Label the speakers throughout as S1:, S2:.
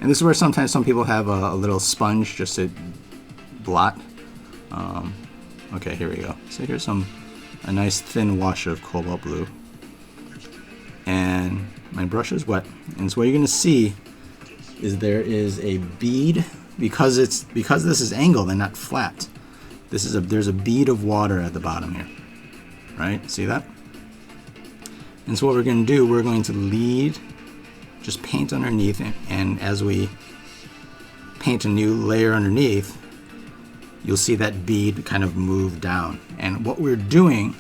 S1: And this is where sometimes some people have a little sponge just to blot. Okay, here we go. So here's a nice thin wash of cobalt blue. And my brush is wet. And so what you're going to see is there is a bead, because this is angled and not flat. There's a bead of water at the bottom here. Right? See that? And so what we're going to do, we're going to lead, just paint underneath, and as we paint a new layer underneath, you'll see that bead kind of move down. And what we're doing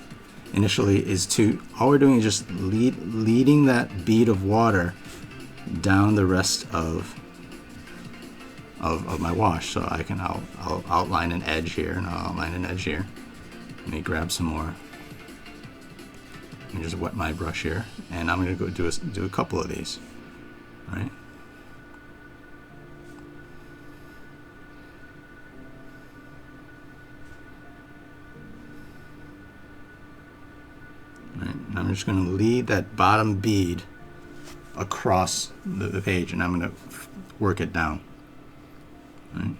S1: initially is all we're doing is just leading that bead of water down the rest of my wash. So I'll outline an edge here, and I'll outline an edge here. Let me grab some more. Let me just wet my brush here, and I'm going to go do a couple of these. All right. All right. And I'm just going to lead that bottom bead across the page, and I'm going to work it down. All right.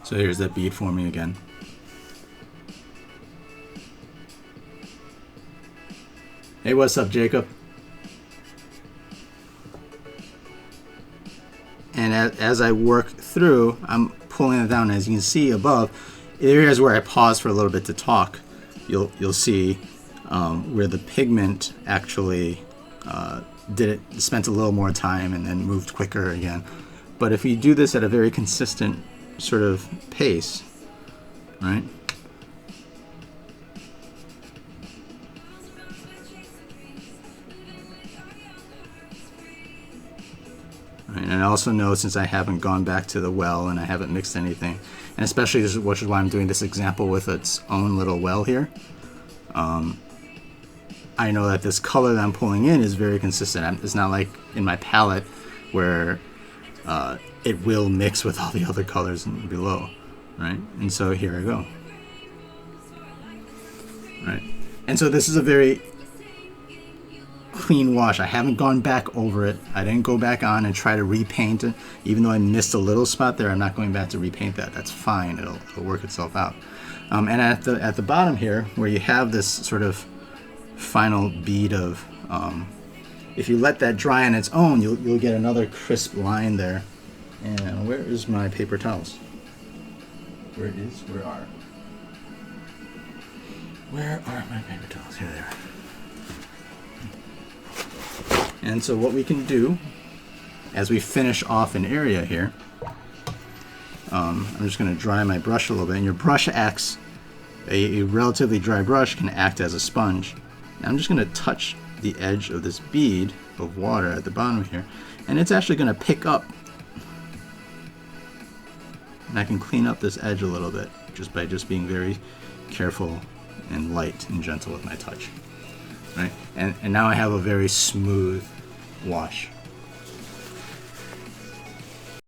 S1: So here's that bead forming again. Hey, what's up, Jacob? And as I work through, I'm pulling it down. As you can see above, areas where I pause for a little bit to talk, you'll see where the pigment actually spent a little more time and then moved quicker again. But if you do this at a very consistent sort of pace, right? Right, and I also know, since I haven't gone back to the well and I haven't mixed anything, and especially which is why I'm doing this example with its own little well here, I know that this color that I'm pulling in is very consistent. It's not like in my palette where it will mix with all the other colors below, right? And so here I go, right? And so this is a very clean wash. I haven't gone back over it. I didn't go back on and try to repaint it. Even though I missed a little spot there, I'm not going back to repaint that. That's fine. It'll work itself out. And at the bottom here, where you have this sort of final bead of, if you let that dry on its own, you'll get another crisp line there. And where is my paper towels? Where are my paper towels? Here they are. And so what we can do, as we finish off an area here, I'm just going to dry my brush a little bit. And your brush acts, a relatively dry brush can act as a sponge. Now I'm just going to touch the edge of this bead of water at the bottom here, and it's actually going to pick up. And I can clean up this edge a little bit just by being very careful and light and gentle with my touch. Right? And now I have a very smooth wash.